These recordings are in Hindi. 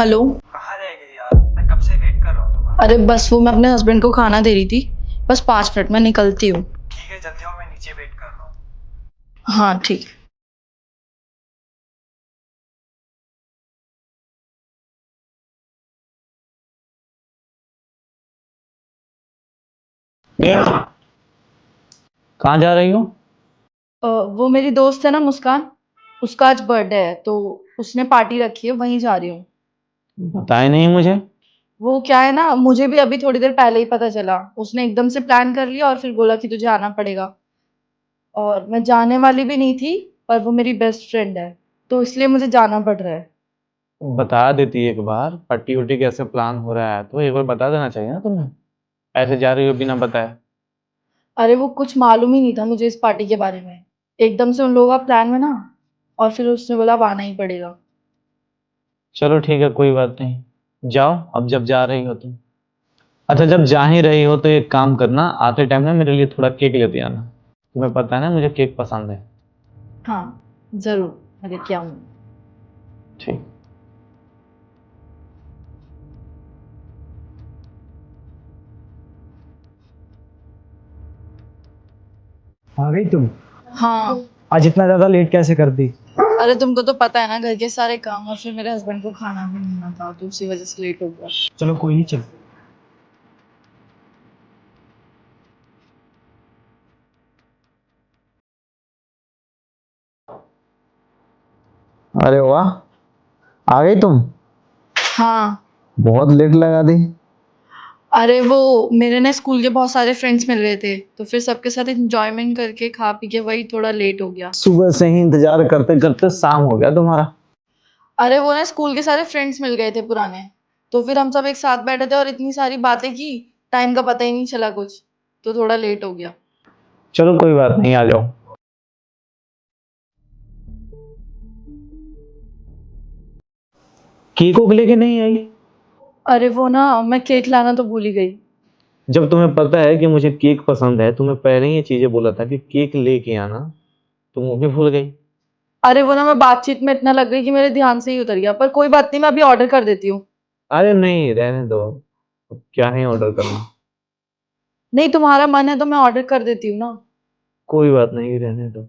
हेलो। कहाँ रह गई यार? मैं कब से वेट कर रहा हूँ तुम्हारा। अरे बस वो मैं अपने हस्बैंड को खाना दे रही थी। बस 5 मिनट में निकलती हूँ। ठीक है, जल्दी आओ, मैं नीचे वेट कर रहा हूँ। हाँ ठीक। कहाँ जा रही हो? वो मेरी दोस्त है ना मुस्कान, उसका आज बर्थडे है तो उसने पार्टी रखी है, वहीं जा रही हूँ। बताया नहीं मुझे। वो क्या है ना, मुझे भी अभी थोड़ी देर पहले ही पता चला। उसने एकदम से प्लान कर लिया और फिर बोला कि तुझे आना पड़ेगा। और मैं जाने वाली भी नहीं थी, पर वो मेरी बेस्ट फ्रेंड है तो इसलिए मुझे जाना पड़ रहा है। बता देती एक बार पट्टी उट्टी कैसे प्लान हो रहा है तो एक बार बता देना चाहिए ना तुम्हें। ऐसे जा रही हो बिना बताए। अरे वो कुछ मालूम ही नहीं था मुझे इस पार्टी के बारे में। एकदम से उन लोगों का प्लान बना और फिर उसने बोला अब आना ही पड़ेगा। चलो ठीक है, कोई बात नहीं, जाओ अब जब जा रही हो तुम। अच्छा, जब जा ही रही हो तो एक काम करना, आते टाइम ना मेरे लिए थोड़ा केक लेते आना। तुम्हें पता है ना मुझे केक पसंद है। हाँ जरूर, मैं लेके आऊंगी। ठीक। आ गई तुम? हाँ। आज इतना ज्यादा लेट कैसे कर दी? अरे तुमको तो पता है ना, घर के सारे काम और फिर मेरे हस्बैंड को खाना भी नहीं था तो उसी वजह से लेट हो गया। चलो कोई नहीं, चल। अरे वाह, आ गई तुम। हाँ। बहुत लेट लगा दी। अरे वो मेरे ना स्कूल के बहुत सारे फ्रेंड्स मिल रहे थे तो फिर सबके साथ एंजॉयमेंट करके खा पी के वही थोड़ा लेट हो गया। सुबह से ही इंतजार करते करते शाम हो गया तुम्हारा। अरे वो ना स्कूल के सारे फ्रेंड्स मिल गए थे पुराने, तो फिर हम सब एक साथ बैठे थे और इतनी सारी बातें की, टाइम का पता ही नहीं चला कुछ, तो थोड़ा लेट हो गया। चलो कोई बात नहीं, आ जाओ। केक को लेके नहीं आई? अरे वो ना मैं केक लाना तो भूल ही गई। जब तुम्हें पता है कि मुझे केक पसंद है, तुम्हें पहले ही ये चीजें बोला था कि केक लेके आना, तुम वो भी भूल गई। अरे वो ना मैं बातचीत में इतना लग गई कि मेरे ध्यान से ही उतर गया, पर कोई बात नहीं, मैं अभी ऑर्डर कर देती हूँ। अरे नहीं, रहने दो। अब क्या है ऑर्डर करना। नहीं तुम्हारा मन है तो मैं ऑर्डर कर देती हूँ ना। कोई बात नहीं, रहने दो।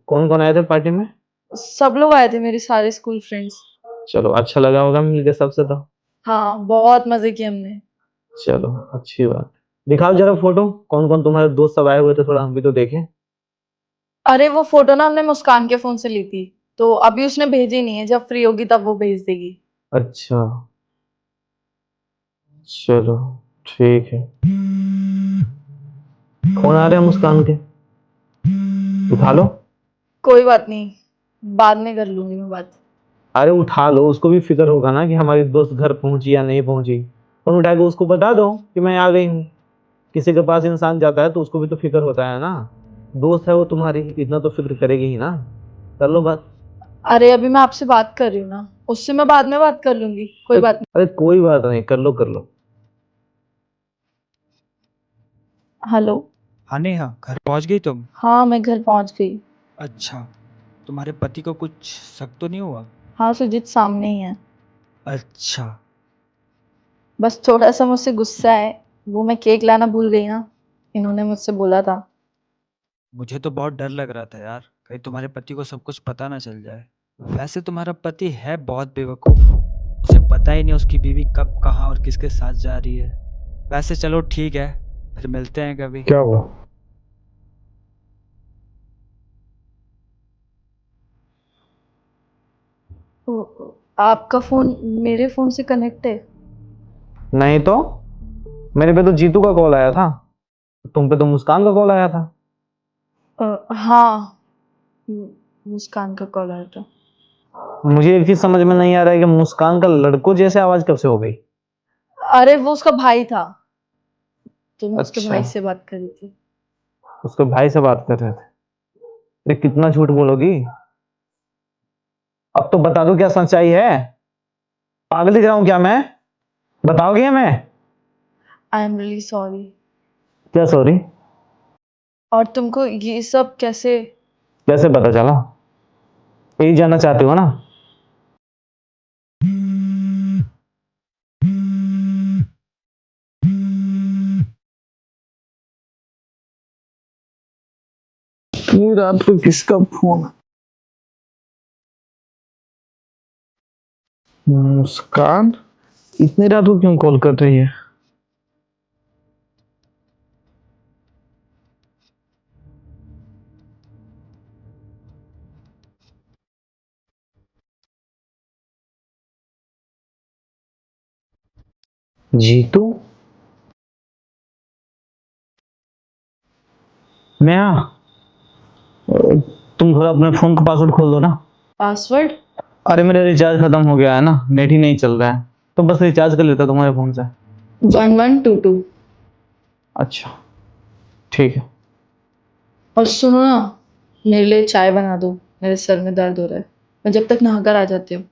कौन कौन आए थे पार्टी में? सब लोग आए थे, मेरे सारे स्कूल फ्रेंड्स। चलो अच्छा लगा होगा मिलके सबसे तो। हाँ बहुत मजे किए हमने। चलो अच्छी बात। दिखाओ जरा फोटो, कौन कौन तुम्हारे दोस्त सब आए हुए थे, थोड़ा हम भी तो देखें। अरे वो फोटो ना हमने मुस्कान के फोन से ली थी, तो अभी उसने भेजी नहीं है, जब फ्री होगी तब वो भेज देगी। अच्छा, चलो ठीक है। कौन आ रहे हैं मुस्कान के? उठा लो। कोई बात नहीं, बाद में कर लूंगी मैं बात। अरे उठा लो, उसको भी फिक्र होगा ना कि हमारी दोस्त घर पहुंची या नहीं पहुंची। फोन उठा के उसको बता दो कि मैं आ गई हूँ। किसी के पास इंसान जाता है तो उसको भी तो फिक्र होता है ना। दोस्त है वो तुम्हारी, इतना तो फिक्र करेगी ही ना। कर लो बात। अरे अभी मैं आपसे बात कर रही हूँ ना, उससे मैं बाद में बात कर लूंगी, कोई अरे बात नहीं। अरे कोई बात नहीं, कर लो कर लो। हेलो। हाँ नेहा, घर पहुंच गई तुम? हाँ मैं घर पहुंच गई। अच्छा, तुम्हारे पति को कुछ शक तो नहीं हुआ? हाँ सुजीत सामने ही है। अच्छा। बस थोड़ा सा मुझसे गुस्सा है, वो मैं केक लाना भूल गई ना, इन्होंने मुझसे बोला था। मुझे तो बहुत डर लग रहा था यार, कहीं तुम्हारे पति को सब कुछ पता ना चल जाए। वैसे तुम्हारा पति है बहुत बेवकूफ, उसे पता ही नहीं उसकी बीवी कब कहाँ और किसके साथ जा रही है। वैसे चलो ठीक है, फिर मिलते हैं कभी। क्या हुआ? आपका फोन मेरे फोन से कनेक्ट है? नहीं तो, मेरे पे तो जीतू का कॉल आया था, तुम पे तो मुस्कान का कॉल आया था। हाँ, मुस्कान का कॉल आया था। मुझे एक चीज समझ में नहीं आ रहा है कि मुस्कान का लड़कों जैसे आवाज कब से हो गई। अरे वो उसका भाई था, तो मैं उसके अच्छा, भाई से बात कर रही थी। उसके भाई से बात कर रहे थे। अरे कितना झूठ बोलोगी। अब तो बता दो क्या सच्चाई है। पागल दिख रहा हूं क्या मैं? बताओगे मैं? I am really sorry. क्या सॉरी? और तुमको ये सब कैसे? कैसे पता चला? यही जानना चाहते हो ना? इतनी रात को किसका फोन? मुस्कान इतनी रात को क्यों कॉल कर रही है? जीतू, मैं तुम थोड़ा अपने फोन का पासवर्ड खोल दो ना। पासवर्ड? अरे मेरा रिचार्ज खत्म हो गया है ना, नेट ही नहीं चल रहा है, तो बस रिचार्ज कर लेता तुम्हारे फोन से। 1122। अच्छा ठीक है। और सुनो ना, मेरे लिए चाय बना दो, मेरे सर में दर्द हो रहा है। मैं जब तक नहाकर आ जाती हूँ।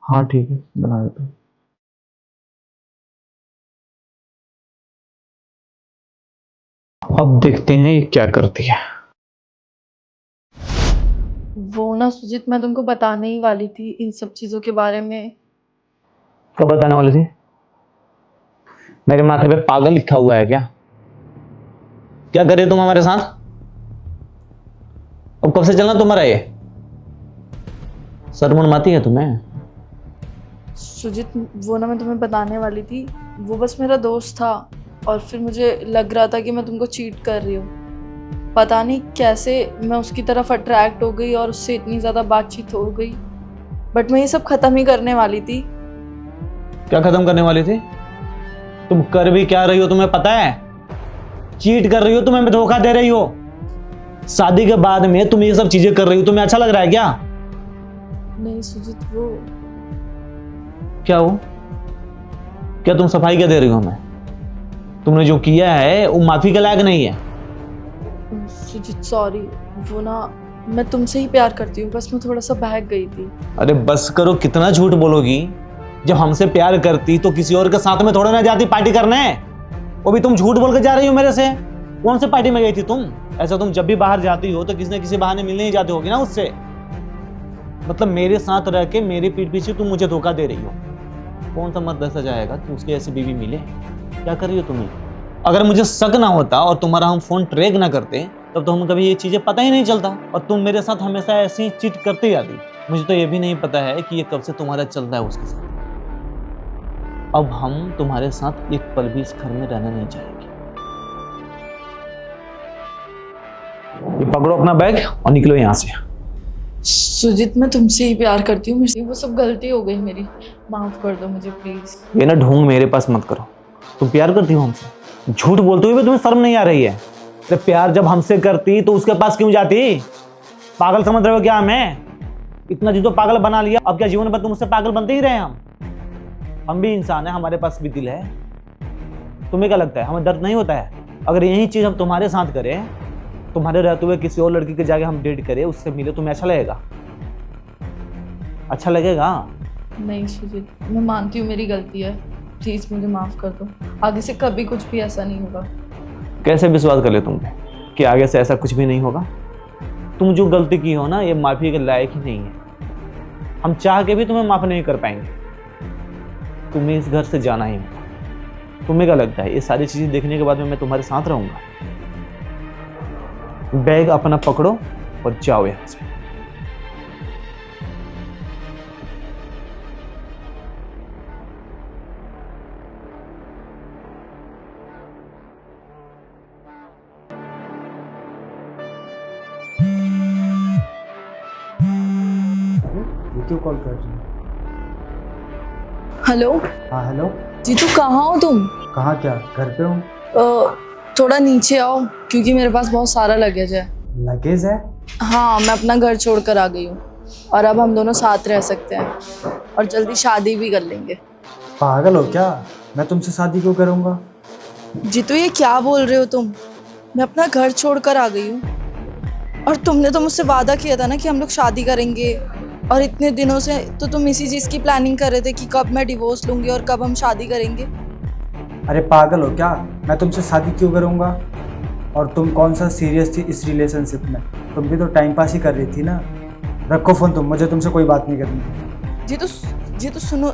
हाँ ठीक है, बना देता हूँ। अब देखते हैं ये क्या करती है। वो ना सुजीत, मैं तुमको बताने ही वाली थी इन सब चीजों के बारे में। कब बताने वाली थी? मेरे माथे पे पागल लिखा हुआ है क्या? क्या कर रहे तुम हमारे साथ? अब कब से चलना तुम्हारा ये? शर्म आती है तुम्हें? सुजीत, वो ना मैं तुम्हें बताने वाली थी, वो बस मेरा दोस्त था और फिर मुझे लग रहा था कि मैं तुमको चीट कर रही हूँ। पता नहीं कैसे मैं उसकी तरफ अट्रैक्ट हो गई और उससे इतनी ज़्यादा बातचीत हो गई। बट मैं ये सब ख़त्म ही करने वाली थी। क्या खत्म करने वाली थी? तुम कर भी क्या रही हो तुम्हें पता है? चीट कर रही हो, तुम्हें धोखा दे रही हो। शादी के बाद में तुम ये सब चीजें कर रही हो, तुम्हें अच्छा लग रहा है क्या? नहीं सुजीत, वो क्या वो? क्या तुम सफाई क्या दे रही हो हमें? तुमने जो किया है वो माफी के लायक नहीं है। सुजीत सॉरी, वो ना मैं तुमसे ही प्यार करती हूँ, बस मैं थोड़ा सा बहक गई थी। अरे बस करो, कितना झूठ बोलोगी? जब हमसे प्यार करती तो किसी और के साथ में थोड़ा ना जाती पार्टी करने। वो भी तुम झूठ बोल के जा रही हो मेरे से। कौन से पार्टी में गई थी तुम? ऐसा तुम जब भी बाहर जाती हो तो किसी न किसी बहाने मिलने ही जाती होगी ना उससे। मतलब मेरे साथ रह के मेरी पीठ पीछे तुम मुझे धोखा दे रही हो। कौन सा मत दसा जाएगा कि उसकी ऐसी बीवी मिले? क्या कर रही हो तुम्हें? अगर मुझे शक ना होता और तुम्हारा हम फोन ट्रैक ना करते तब तो हम कभी ये चीजें पता ही नहीं चलता, और तुम मेरे साथ हमेशा ऐसी चीट करते आती। मुझे तो ये भी नहीं पता है कि ये कब से तुम्हारा चल रहा है उसके साथ। अब हम तुम्हारे साथ एक पल भी इस घर में रहना नहीं चाहेंगे। ये पकड़ो अपना बैग और निकलो यहाँ से। सुजीत, मैं तुमसे ही प्यार करती हूँ, मुझे वो सब गलती हो गई मेरी, माफ कर दो मुझे प्लीज। ये ना ढोंग मेरे पास मत करो। तुम प्यार करती हो हमसे? झूठ बोलते हुए तुम्हें शर्म नहीं आ रही है? अरे प्यार जब हमसे करती तो उसके पास क्यों जाती? पागल समझ रहे हो क्या हमें? इतना जी तो पागल बना लिया, अब क्या जीवन भर तुम उससे पागल बनते ही रहे? हम भी इंसान है, हमारे पास भी दिल है। तुम्हें क्या लगता है हमें दर्द नहीं होता है? अगर यही चीज हम तुम्हारे साथ करें, तुम्हारे रहते हुए किसी और लड़की के जाके हम डेट करें, उससे मिले, तुम्हें अच्छा लगेगा? अच्छा लगेगा? नहीं सुजीत, मैं मानती हूँ मेरी गलती है, प्लीज मुझे माफ कर दो। आगे से कभी कुछ भी ऐसा नहीं होगा। कैसे विश्वास कर ले तुम पे कि आगे से ऐसा कुछ भी नहीं होगा? तुम जो गलती की हो ना, ये माफी के लायक ही नहीं है। हम चाह के भी तुम्हें माफ नहीं कर पाएंगे। तुम्हें इस घर से जाना ही होगा। तुम्हें क्या लगता है ये सारी चीजें देखने के बाद में मैं तुम्हारे साथ रहूंगा? बैग अपना पकड़ो और जाओ यहां से। ये क्यों कॉल कर रही है? हेलो हाँ हेलो। जीतू, कहाँ हो तुम? कहाँ क्या, घर पे हूँ। थोड़ा नीचे आओ क्योंकि मेरे पास बहुत सारा लगेज है। लगेज है? हाँ, मैं अपना घर छोड़कर आ गई हूँ और अब हम दोनों साथ रह सकते हैं और जल्दी शादी भी कर लेंगे। पागल हो क्या? मैं तुमसे शादी क्यों करूँगा? जीतू, ये क्या बोल रहे हो तुम? मैं अपना घर छोड़कर आ गई हूँ और तुमने तो मुझसे वादा किया था ना कि हम लोग शादी करेंगे, और इतने दिनों से तो तुम इसी चीज़ की प्लानिंग कर रहे थे कि कब मैं डिवोर्स लूँगी और कब हम शादी करेंगे। अरे पागल हो क्या? मैं तुमसे शादी क्यों करूँगा? और तुम कौन सा सीरियस थी इस रिलेशनशिप में? तुम भी तो टाइम पास ही कर रही थी ना। रखो फ़ोन तुम, मुझे तुमसे कोई बात नहीं करनी। जीतू, जीतू सुनो,